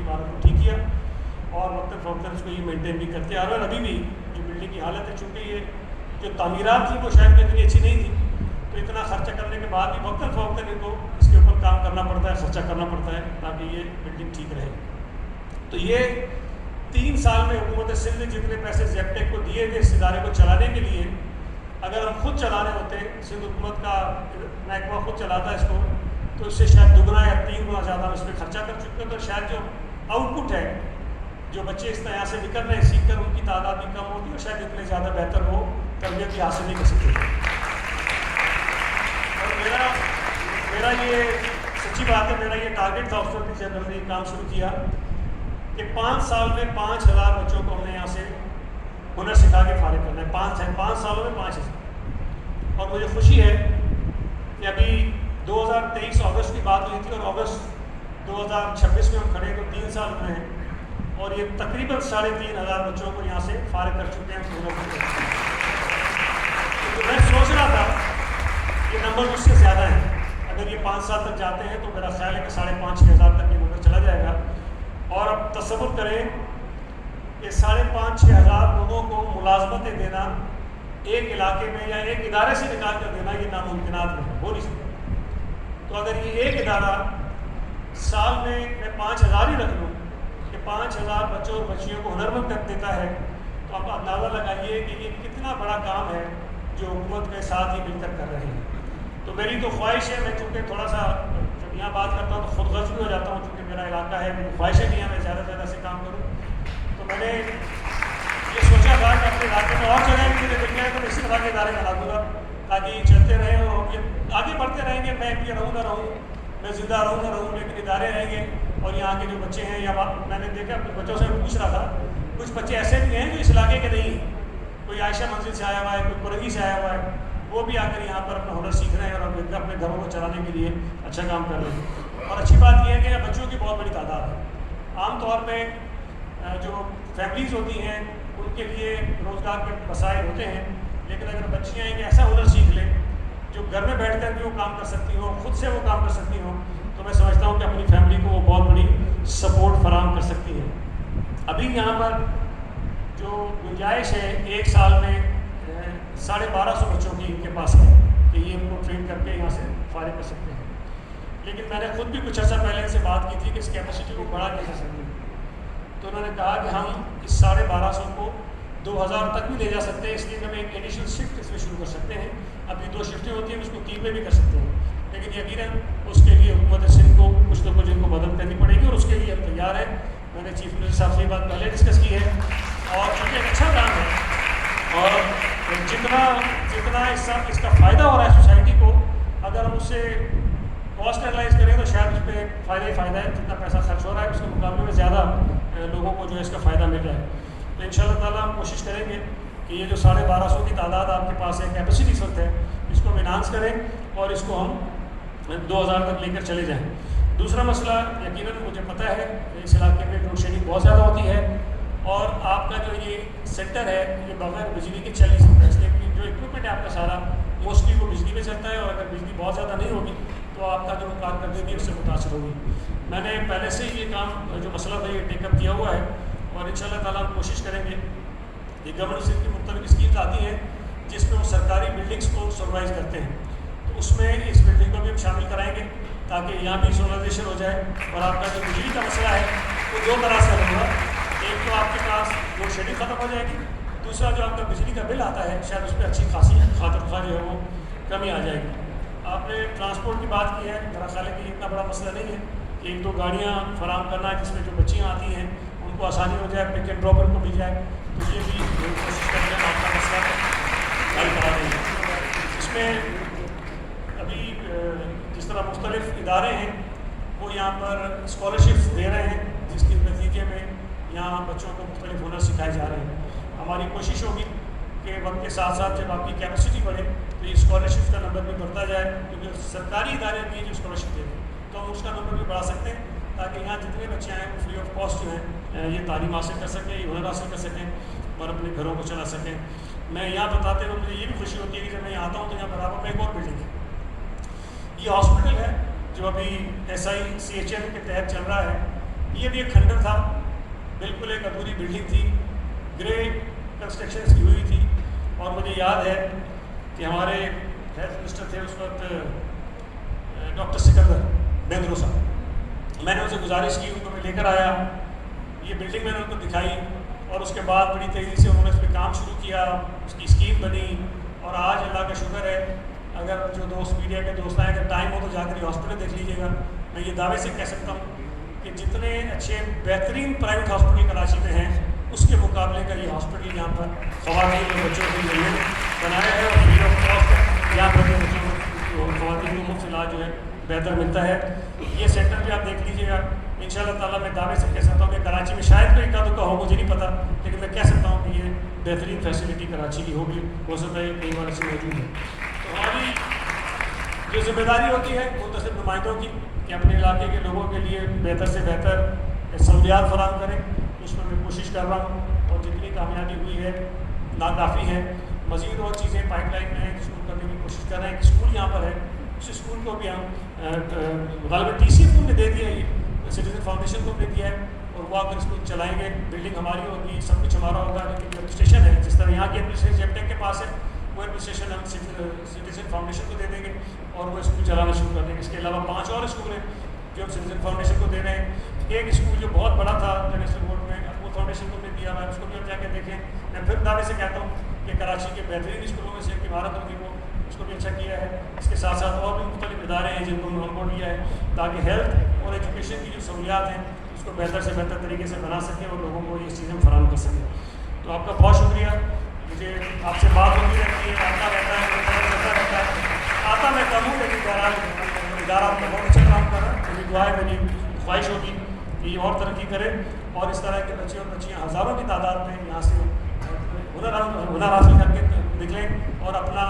इमारत को ठीक किया और वक्तन फ़वक्तन उसको ये मेंटेन भी करते आ रहे हैं। और अभी भी जो बिल्डिंग की हालत है, चूँकि ये जो तामीरात थी वो शायद इतनी अच्छी नहीं थी, तो इतना खर्चा करने के बाद भी वक्तन फ़वक्तन इनको इसके ऊपर काम करना पड़ता है, खर्चा करना पड़ता है ताकि ये बिल्डिंग ठीक रहे। तो ये 3 साल में हुकूमत सिंध ने जितने पैसे ज़ेबटेक को दिए थे इस इदारे को चलाने के लिए, अगर हम खुद चला रहे होते, सिंध हुकूमत का महकमा खुद चलाता है इसको, तो इससे शायद दुगना या 3 गुना ज़्यादा हम इस पर खर्चा कर चुके हैं। तो शायद जो आउटपुट है, जो बच्चे इस तरह से निकल रहे हैं सीख कर, उनकी तादाद भी कम होती है और शायद इतने ज़्यादा बेहतर वो तरबियत भी हासिल नहीं कर सकते। और मेरा ये सच्ची बात है, मेरा ये टारगेट था उस वक्त जब हमने ये काम शुरू किया कि 5 साल में 5000 बच्चों को हमने यहाँ से हुनर सिखा के फारिग करना है। 5 सालों में 5000। और मुझे खुशी है कि अभी 2023 अगस्त की बात हुई थी और अगस्त 2026 में हम खड़े तो 3 साल हुए हैं और ये तकरीबन 3500 बच्चों को यहाँ से फारिग कर चुके हैं हुनर। तो मैं सोच रहा था ये नंबर उससे ज़्यादा है, अगर ये 5 साल तक जाते हैं तो मेरा ख्याल है कि 5,500-6 हज़ार तक ये नंबर चला जाएगा। और अब तसव्वुर करें कि 5,500-6 हज़ार लोगों को मुलाजमतें देना एक इलाके में या एक इदारे से निकाल कर देना, ये नामुमकिनात में हो नहीं सकता। तो अगर ये एक इदारा साल में मैं 5,000 ही रख लूँ कि 5,000 बच्चों और बच्चियों को हुनरमंद कर देता है, तो आप अंदाज़ा लगाइए कि ये कितना बड़ा काम है जो हुकूमत के साथ ही मिलकर कर रहे हैं। तो मेरी तो ख्वाहिश है, मैं चूँकि थोड़ा सा जब यहाँ बात करता हूँ तो खुद गर्ज भी हो जाता हूँ, चूँकि मेरा इलाका है, मेरी ख्वाहिश है कि यहाँ मैं ज़्यादा से ज़्यादा से काम करूँ। तो मैंने ये सोचा था कि अपने इलाके में और जगह भी मुझे मिल जाए तो मैं इसी तरह के इदारे बना दूँगा ताकि चलते रहें और ये आगे बढ़ते रहेंगे। मैं भी रहूँ ना रहूँ, मैं ज़िंदा रहूँ ना रहूँ, लेकिन इदारे रहेंगे और यहाँ के जो बच्चे हैं, या मैंने देखा अपने बच्चों से पूछ रहा था, कुछ बच्चे ऐसे भी हैं जो इस इलाके के नहीं हैं, कोई आयशा मंजिल से आया हुआ है, कोई कुरगी से आया हुआ है, वो भी आकर यहाँ पर अपना हुनर सीख रहे हैं और अपने घरों को चलाने के लिए अच्छा काम कर रहे हैं। और अच्छी बात यह है कि बच्चों की बहुत बड़ी तादाद है। आमतौर पर जो फैमिलीज़ होती हैं उनके लिए रोज़गार के वसाइल होते हैं, लेकिन अगर बच्चियाँ एक ऐसा हुनर सीख लें जो घर में बैठ कर भी वो काम कर सकती हो, खुद से वो काम कर सकती हो, तो मैं समझता हूँ कि अपनी फैमिली को वो बहुत बड़ी सपोर्ट फराहम कर सकती है। अभी यहाँ पर जो गुंजाइश है, 1 साल में 1250 बच्चों की इनके पास है कि ये इनको ट्रेन करके यहाँ से फारिग कर सकते हैं। लेकिन मैंने खुद भी कुछ अर्सा पहले इनसे बात की थी कि इस कैपेसिटी को बढ़ा कैसे सकते हैं, तो उन्होंने कहा कि हम इस 1250 को 2000 तक भी ले जा सकते हैं, इसलिए हम एक एडिशनल शिफ्ट इसमें शुरू कर सकते हैं। अभी 2 शिफ्टें होती हैं, उसको 3 में भी कर सकते हैं, लेकिन यकीनन उसके लिए हुकूमत सिंध को कुछ ना कुछ इनको मदद करनी पड़ेगी और उसके लिए हम तैयार हैं। मैंने चीफ मिनिस्टर साहब से ये बात पहले डिस्कस की है और चूँकि एक अच्छा काम है और जितना इसका फ़ायदा हो रहा है सोसाइटी को, अगर हम उससे कॉस्ट एनालाइज करें तो शायद उस पर फ़ायदा ही फ़ायदा है। जितना पैसा खर्च हो रहा है उसके मुकाबले में ज़्यादा लोगों को जो है इसका फ़ायदा मिल रहा है। तो इंशाअल्लाह ताला हम कोशिश करेंगे कि ये जो 1250 की तादाद आपके पास है, कैपेसिटी इस वक्त है, इसको हम इन्हांस करें और इसको हम 2000 तक लेकर चले जाएँ। दूसरा मसला, यकीनन मुझे पता है इस इलाके में लोड शेडिंग बहुत ज़्यादा होती है और आपका जो ये सेंटर है ये बगैर बिजली के चल नहीं सकता, इसलिए कि जो इक्विपमेंट है आपका सारा मोस्टली वो बिजली में चलता है और अगर बिजली बहुत ज़्यादा नहीं होगी तो आपका जो कारकर्दगी उससे मुतासर होगी। मैंने पहले से ही ये काम जो मसला था ये टेकअप किया हुआ है और इंशाअल्लाह ताला हम कोशिश करेंगे कि गवर्नमेंट की मुख्तलिफ स्कीम्स आती हैं जिसमें वो सरकारी बिल्डिंग्स को सुपरवाइज करते हैं, तो उसमें इस बिल्डिंग को भी हम शामिल कराएँगे ताकि यहाँ भी सोलराइजेशन हो जाए। और आपका जो बिजली का मसला है वो 2 तरह से होगा, एक तो आपके पास लोड शेडिंग ख़त्म हो जाएगी, दूसरा जो आपका बिजली का बिल आता है शायद उस पर अच्छी खासी खातिर जो है वो कमी आ जाएगी। आपने ट्रांसपोर्ट की बात की है, मेरा ख्याल है कि इतना बड़ा मसला नहीं है कि 1-2 गाड़ियाँ फराहम करना है जिसमें जो बच्चियाँ आती हैं उनको आसानी हो जाए, पिक एंड ड्रॉप उनको मिल जाए, तो ये भी कोशिश करते हैं आपका मसला हल करा देंगे। इसमें अभी जिस तरह मुख्तलिफ इदारे हैं वो यहाँ पर स्कॉलरशिप्स दे रहे हैं जिसके नतीजे में यहाँ बच्चों को मुख्तलिफ हुनर सिखाए जा रहे हैं। हमारी कोशिश होगी कि वक्त के साथ साथ जब आपकी कैपेसिटी बढ़े तो ये स्कॉलरशिप का नंबर भी बढ़ता जाए, क्योंकि सरकारी इदारे भी जो स्कॉलरशिप देते हैं तो हम उसका नंबर भी बढ़ा सकते हैं ताकि यहाँ जितने बच्चे आएँ वो फ्री ऑफ कॉस्ट जो है ये तालीम हासिल कर सकें, ये हुनर हासिल कर सकें और अपने घरों को चला सकें। मैं यहाँ बताते हुए मुझे ये भी खुशी होती है कि जब मैं यहाँ आता हूँ तो यहाँ बराबर में एक और बिल्डिंग है, ये हॉस्पिटल है जो अभी SICHN के तहत चल रहा है ये भी एक खंडर था, बिल्कुल एक अधूरी बिल्डिंग थी, ग्रे कंस्ट्रक्शन की हुई थी। और मुझे याद है कि हमारे हेल्थ मिनिस्टर थे उस वक्त डॉक्टर सिकंदर बेंद्रो साहब। मैंने उनसे गुजारिश की, उनको मैं लेकर आया, ये बिल्डिंग मैंने उनको दिखाई और उसके बाद बड़ी तेज़ी से उन्होंने इस पर काम शुरू किया, उसकी स्कीम बनी। और आज अल्लाह का शुक्र है, अगर जो दोस्त मीडिया के दोस्त आए, अगर टाइम हो तो जाकर ये हॉस्पिटल देख लीजिएगा। मैं ये दावे से कह सकता हूँ कि जितने अच्छे बेहतरीन प्राइवेट हॉस्पिटल कराची में हैं, उसके मुकाबले का ये हॉस्पिटल यहाँ पर ख़वातीन और बच्चों के लिए बनाया है और फ्री ऑफ कॉस्ट है। यहाँ पर बच्चों को ख़वातीन को मुफ्त इलाज जो है बेहतर मिलता है। ये सेंटर भी आप देख लीजिएगा। इंशाअल्लाह ताला मैं दावे से कह सकता हूँ कि कराची में शायद कोई का दुका हो, मुझे नहीं पता, लेकिन मैं कह सकता हूँ कि ये बेहतरीन फैसिलिटी कराची की होगी, हो सकता है कई बार ऐसी मौजूद है। तो हमारी जो जिम्मेदारी होती है मुंतसिब नुमाइंदों की कि अपने इलाके के लोगों के लिए बेहतर से बेहतर सहूलियात फराहम करें, उसमें मैं कोशिश कर रहा हूँ और जितनी कामयाबी हुई है नाकाफ़ी है। मज़ीद और चीज़ें पाइपलाइन में हैं जिसको करने की कोशिश कर रहे हैं। एक स्कूल यहाँ पर है, उस स्कूल को भी हम गलबा TCF को दे दिया, ये सिटीजन फाउंडेशन को दे दिया है और वो आकर इसको चलाएंगे। बिल्डिंग हमारी होगी, सब कुछ हमारा होगा, लेकिन जो एडमिनिस्ट्रेशन है, जिस तरह यहाँ की एडमिनिस्ट्रेशन जेपटेक के पास है, वो एडमिनिस्ट्रेशन हम सिटीजन फाउंडेशन को दे देंगे और वो स्कूल चलाना शुरू कर देंगे। इसके अलावा 5 और स्कूल हैं जो हम सिटीजन फाउंडेशन को दे रहे हैं। एक स्कूल जो बहुत बड़ा था इंटरनेशनल बोर्ड में, वो फाउंडेशन को भी दिया हुआ है, उसको भी हम जाके देखें। मैं फिर दावे से कहता हूँ कि कराची के बेहतरीन स्कूलों में से एक इमारत होगी, वो उसको भी अच्छा किया है। इसके साथ साथ और भी मुख्तलिफ इदारे हैं जिनको हमने ऑनबोर्ड लिया है ताकि हेल्थ और एजुकेशन की जो सहूलियात हैं उसको बेहतर से बेहतर तरीके से बना सकें और लोगों को ये चीज़ें फराहम कर सकें। तो आपका बहुत शुक्रिया। मुझे आपसे बात होती रहती है, आता रहता है, चलता रहता है। आता मैं कम हूँ, लेकिन बहरहाल इदारा आपका बहुत अच्छा काम कर रहा है। मेरी दुआ है, मेरी ख्वाहिश होगी कि ये और तरक्की करे और इस तरह के बच्चे और बच्चियाँ हज़ारों की तादाद में यहाँ से हुनर हासिल करके निकलें और अपने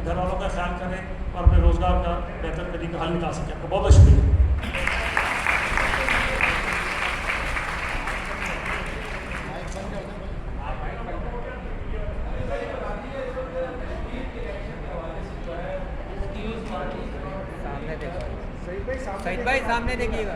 घर वालों का ख्याल करें और अपने रोज़गार का बेहतर तरीका हल निकाल सकें। आपका बहुत बहुत शुक्रिया। सईद भाई सामने देखिएगा।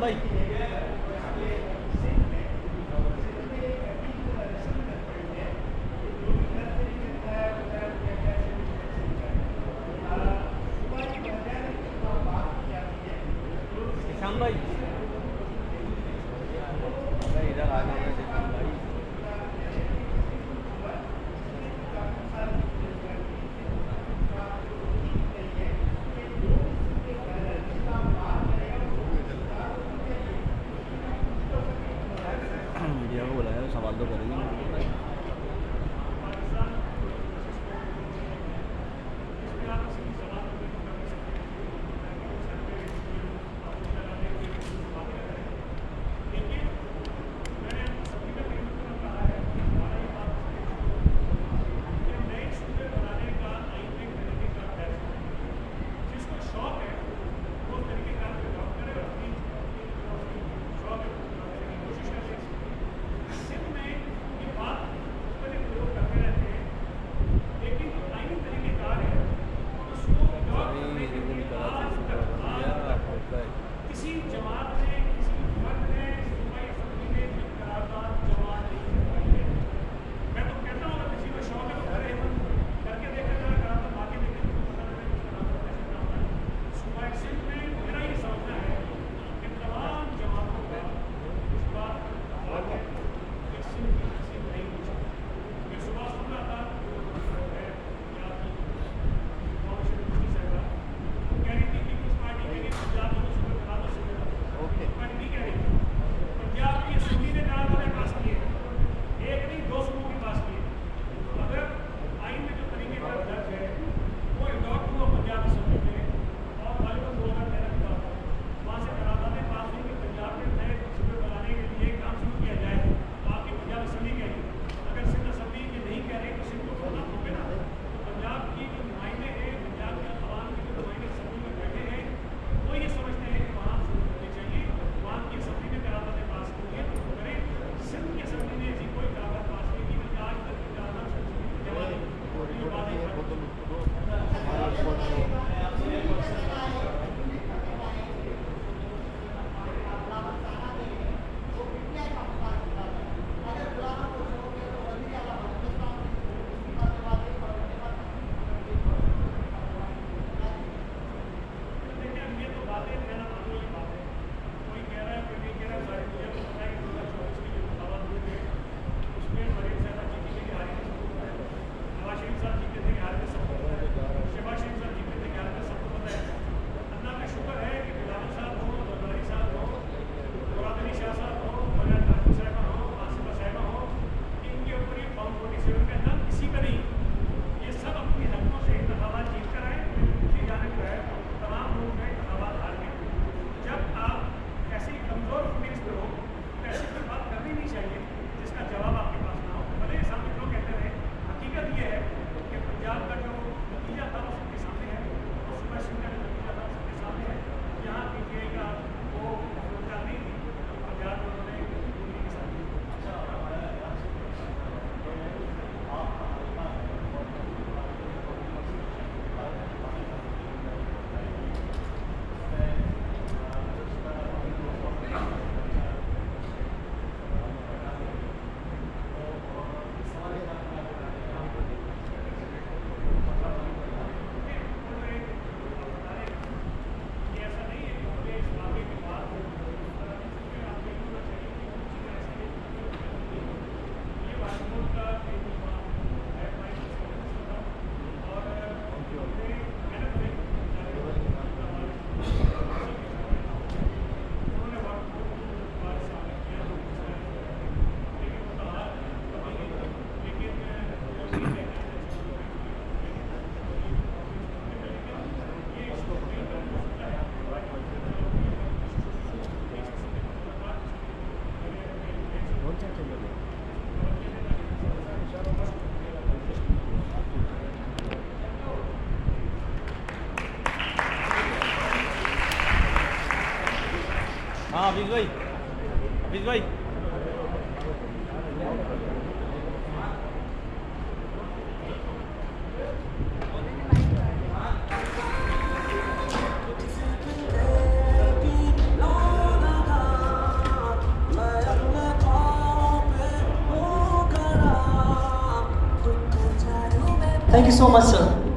श्याम भाई श्याम भाई इधर आ गए श्याम भाई मीडिया को बुलाया सवाल तो करेंगे हाँ अफीज भाई Thank you so much, sir.